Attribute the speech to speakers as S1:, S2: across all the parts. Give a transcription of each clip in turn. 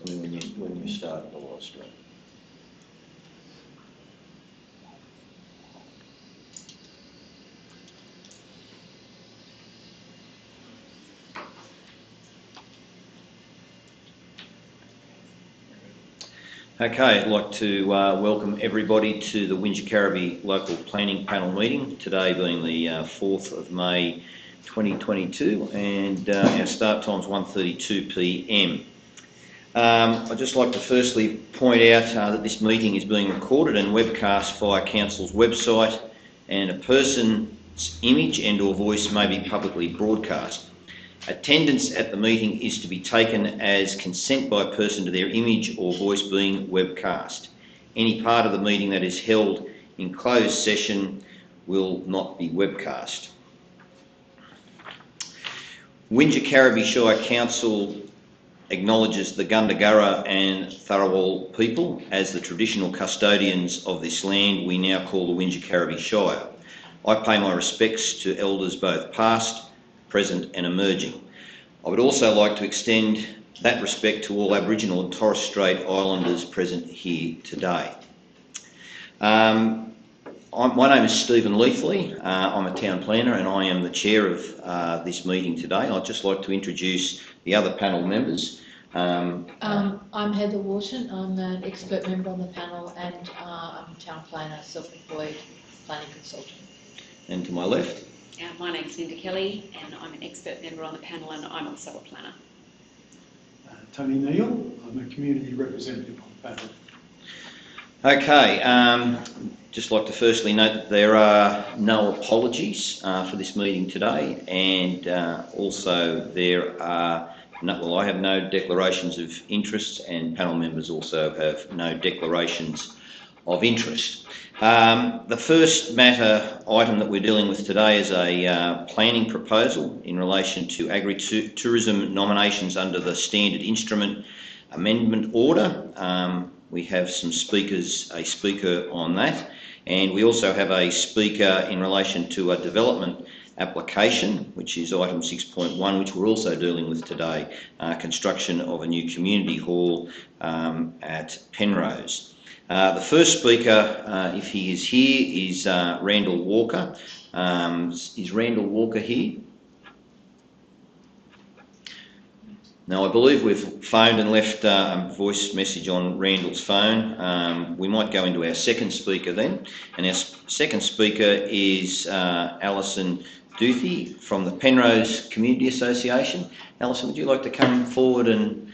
S1: Tell me when you start the live stream. Okay, I'd like to welcome everybody to the Wingecarribee Local Planning Panel meeting, today being the 4th of May 2022, and our start time is 1:32 p.m. I'd just like to firstly point out that this meeting is being recorded and webcast via Council's website, and a person's image and or voice may be publicly broadcast. Attendance at the meeting is to be taken as consent by a person to their image or voice being webcast. Any part of the meeting that is held in closed session will not be webcast. Wingecarribee Shire Council acknowledges the Gundagara and Tharawal people as the traditional custodians of this land we now call the Wingecarribee Shire. I pay my respects to elders both past, present and emerging. I would also like to extend that respect to all Aboriginal and Torres Strait Islanders present here today. My name is Stephen Leafley. I'm a town planner and I am the chair of this meeting today. I'd just like to introduce the other panel members.
S2: I'm Heather Wharton. I'm an expert member on the panel and I'm a town planner, self-employed planning consultant.
S1: And to my left?
S3: My name's Linda Kelly and I'm an expert member on the panel and I'm also a planner.
S4: Tony Neal, I'm a community representative on the panel.
S1: Okay, just like to firstly note that there are no apologies for this meeting today, and also there are I have no declarations of interest, and panel members also have no declarations of interest. The first matter item that we're dealing with today is a planning proposal in relation to agri-tourism nominations under the Standard Instrument Amendment Order. We have some speakers, a speaker on that, and we also have a speaker in relation to a development application, which is item 6.1, which we're also dealing with today, construction of a new community hall at Penrose. The first speaker, if he is here, is Randall Walker. Is Randall Walker here? Now, I believe we've phoned and left a voice message on Randall's phone. We might go into our second speaker then. And our second speaker is Alison Duthie from the Penrose Community Association. Alison, would you like to come forward and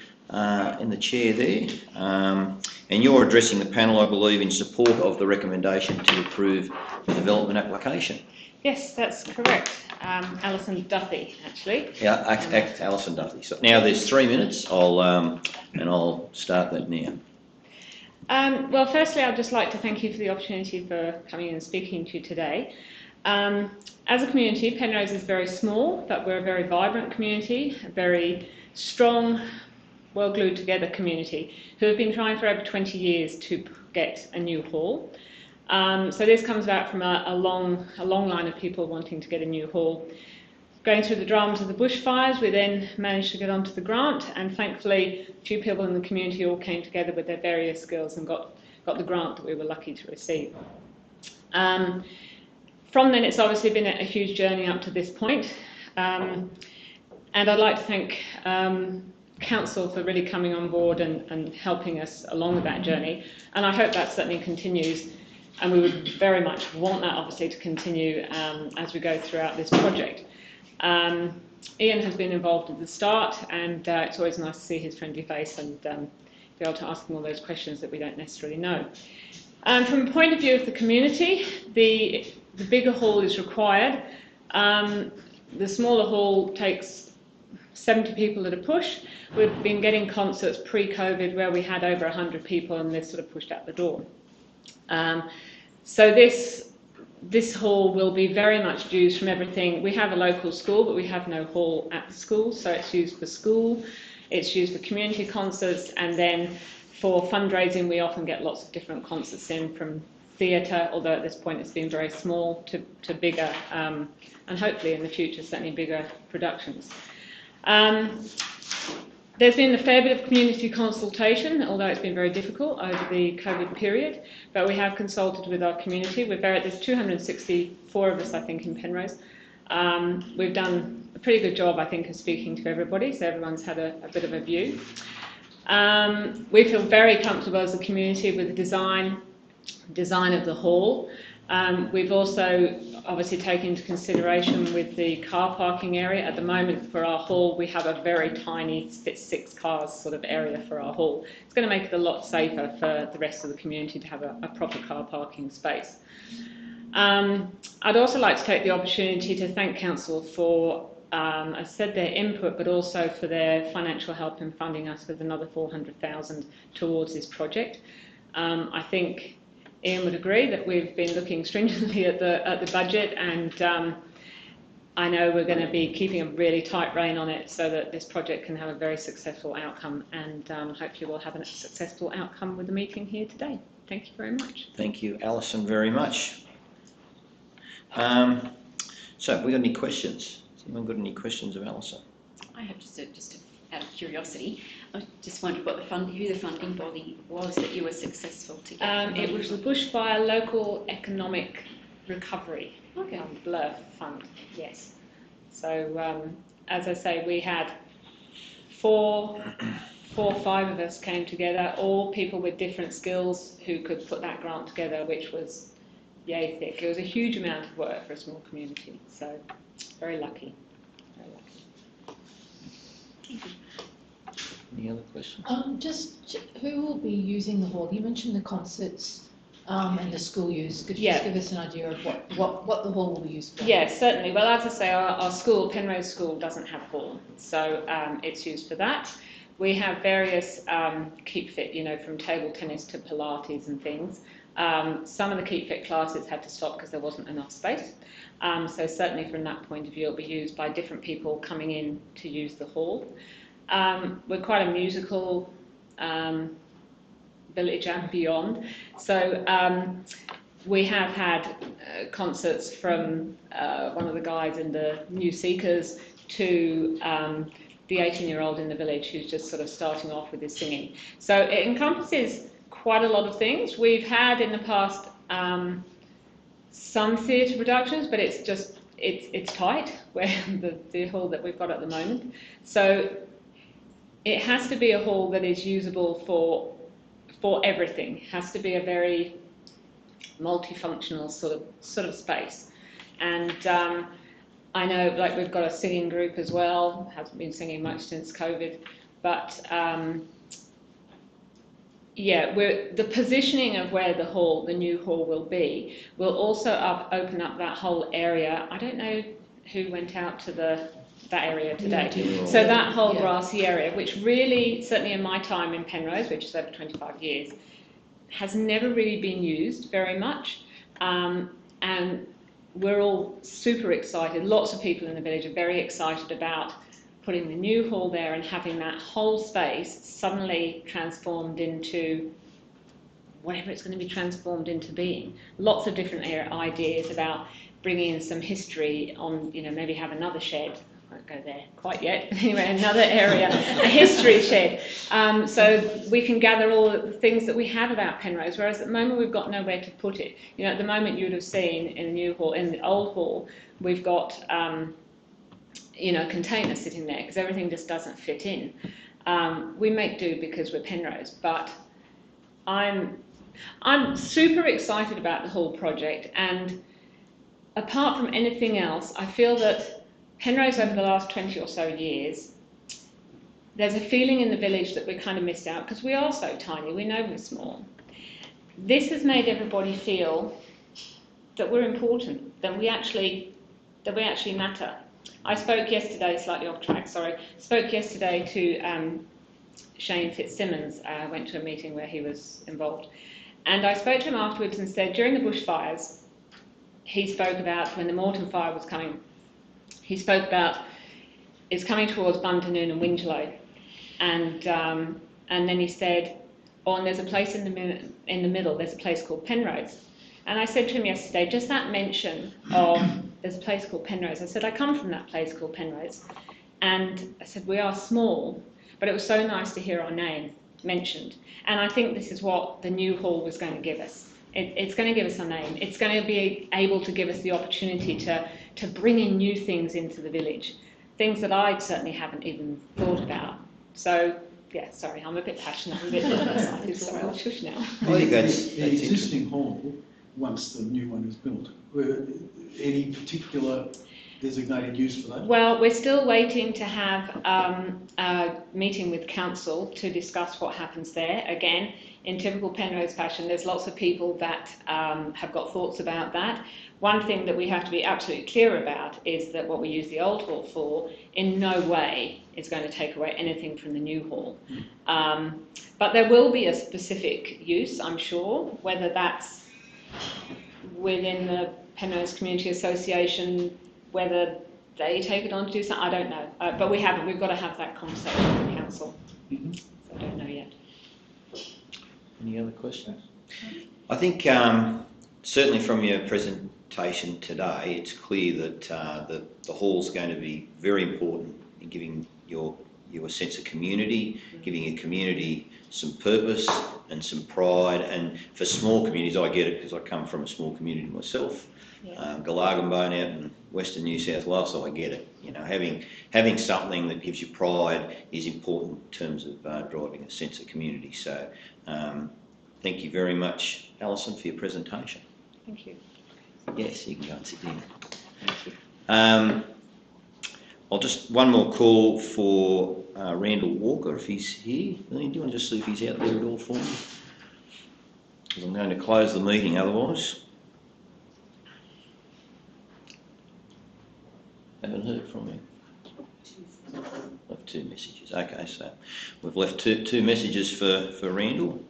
S1: in the chair there? And you're addressing the panel, I believe, in support of the recommendation to approve the development application.
S3: Yes, that's correct. Alison Duthie, actually.
S1: Yeah, Alison Duthie. So now there's 3 minutes. I'll start that now.
S3: Well, firstly, I'd just like to thank you for the opportunity for coming and speaking to you today. As a community, Penrose is very small, but we're a very vibrant community, a very strong, well glued together community who have been trying for over 20 years to get a new hall. So this comes about from a long line of people wanting to get a new hall. Going through the dramas of the bushfires, we then managed to get onto the grant, and thankfully a few people in the community all came together with their various skills and got the grant that we were lucky to receive. From then it's obviously been a huge journey up to this point, and I'd like to thank Council for really coming on board and helping us along with that journey, and I hope that certainly continues. And we would very much want that, obviously, to continue as we go throughout this project. Ian has been involved at the start, and it's always nice to see his friendly face and be able to ask him all those questions that we don't necessarily know. From a point of view of the community, the bigger hall is required. The smaller hall takes 70 people at a push. We've been getting concerts pre-COVID where we had over 100 people, and they're sort of pushed out the door. So this hall will be very much used from everything. We have a local school, but we have no hall at the school, so it's used for school, it's used for community concerts, and then for fundraising we often get lots of different concerts in, from theatre, although at this point it's been very small, to bigger, and hopefully in the future certainly bigger productions. There's been a fair bit of community consultation, although it's been very difficult over the COVID period, but we have consulted with our community. There's 264 of us, I think, in Penrose. We've done a pretty good job, I think, of speaking to everybody, so everyone's had a bit of a view. We feel very comfortable as a community with the design of the hall. We've also obviously taken into consideration with the car parking area. At the moment for our hall we have a very tiny fits 6 cars sort of area for our hall. It's going to make it a lot safer for the rest of the community to have a proper car parking space. I'd also like to take the opportunity to thank Council for, as I said, their input, but also for their financial help in funding us with another $400,000 towards this project. I think Ian would agree that we've been looking stringently at the budget, and I know we're going to be keeping a really tight rein on it so that this project can have a very successful outcome, and hopefully we'll have a successful outcome with the meeting here today. Thank you very much.
S1: Thank you, Alison, very much. So have we got any questions? Has anyone got any questions of Alison?
S5: I have just out of curiosity, I just wondered what who the funding body was that you were successful to get.
S3: It was the Bushfire Local Economic Recovery
S5: Okay.
S3: BLER Fund, yes. So as I say, we had four or five of us came together, all people with different skills who could put that grant together, which was yay thick. It was a huge amount of work for a small community, so very lucky. Very lucky.
S1: Any other questions?
S2: Just who will be using the hall? You mentioned the concerts and the school use. Could you just give us an idea of what the hall will be used for?
S3: Yes, certainly. Well, as I say, our school, Penrose School, doesn't have a hall, so it's used for that. We have various Keep Fit, from table tennis to Pilates and things. Some of the Keep Fit classes had to stop because there wasn't enough space. So certainly from that point of view, it'll be used by different people coming in to use the hall. We're quite a musical village and beyond. So we have had concerts from one of the guys in the New Seekers to the 18-year-old in the village who's just sort of starting off with his singing. So it encompasses quite a lot of things. We've had in the past some theatre productions, but it's tight, where the hall that we've got at the moment. So it has to be a hall that is usable for everything. It has to be a very multifunctional sort of space. And I know, like, we've got a singing group as well. Hasn't been singing much since COVID, but the positioning of where the new hall will be, will also open up that whole area. I don't know who went out to that area today. So that whole grassy area, which really, certainly in my time in Penrose, which is over 25 years, has never really been used very much. And we're all super excited. Lots of people in the village are very excited about putting the new hall there and having that whole space suddenly transformed into whatever it's going to be transformed into being. Lots of different ideas about bringing in some history on, maybe have another shed. I won't go there quite yet, but anyway, another area, a history shed. So we can gather all the things that we have about Penrose, whereas at the moment we've got nowhere to put it. At the moment you would have seen in the new hall, in the old hall, we've got container sitting there because everything just doesn't fit in. We make do because we're Penrose, but I'm super excited about the whole project, and apart from anything else, I feel that Penrose over the last 20 or so years, there's a feeling in the village that we're kind of missed out because we are so tiny, we know we're small. This has made everybody feel that we're important, that we actually matter. I spoke yesterday, slightly off track, sorry, to Shane Fitzsimmons. I went to a meeting where he was involved. And I spoke to him afterwards and said, during the bushfires, he spoke about when the Moreton fire was coming, he spoke about it's coming towards Bundanoon and Wingelow. And then he said, and there's a place in the middle, there's a place called Penrose. And I said to him yesterday, just that mention of there's a place called Penrose. I said, I come from that place called Penrose. And I said, we are small, but it was so nice to hear our name mentioned. And I think this is what the new hall was going to give us. It's going to give us a name. It's going to be able to give us the opportunity to bring in new things into the village, things that I certainly haven't even thought about. So, yeah, sorry, I'm a bit passionate, I'm a bit excited. Sorry, I'll shush now.
S1: I think that's
S4: The existing hall, once the new one is built, were any particular designated use for that?
S3: Well, we're still waiting to have a meeting with council to discuss what happens there. Again, in typical Penrose fashion, there's lots of people that have got thoughts about that. One thing that we have to be absolutely clear about is that what we use the old hall for in no way is going to take away anything from the new hall. But there will be a specific use, I'm sure, whether that's within the Penrose Community Association, whether they take it on to do something, I don't know. But we haven't. We've got to have that conversation with council. So I don't know yet.
S1: Any other questions? I think certainly from your presentation today, it's clear that the hall's going to be very important in giving you a sense of community, giving your community some purpose and some pride. And for small communities, I get it because I come from a small community myself.
S3: Yeah.
S1: Galargambone out in Western New South Wales, so I get it. You know, having something that gives you pride is important in terms of driving a sense of community. So, thank you very much, Alison, for your presentation.
S3: Thank you.
S1: Yes, you can go and sit down. I'll just one more call for Randall Walker if he's here. Do you want to just see if he's out there at all for me? Because I'm going to close the meeting otherwise. Haven't heard from him. Left 2 messages. Okay, so we've left two messages for Randall.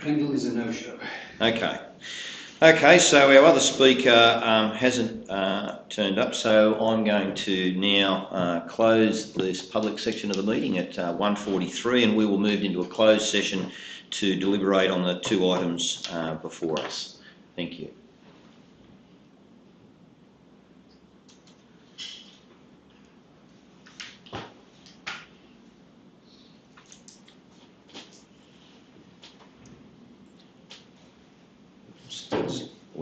S6: Randall is a no-show.
S1: Okay. Okay, so our other speaker hasn't turned up, so I'm going to now close this public section of the meeting at 1:43, and we will move into a closed session to deliberate on the 2 items before us. Thank you. Still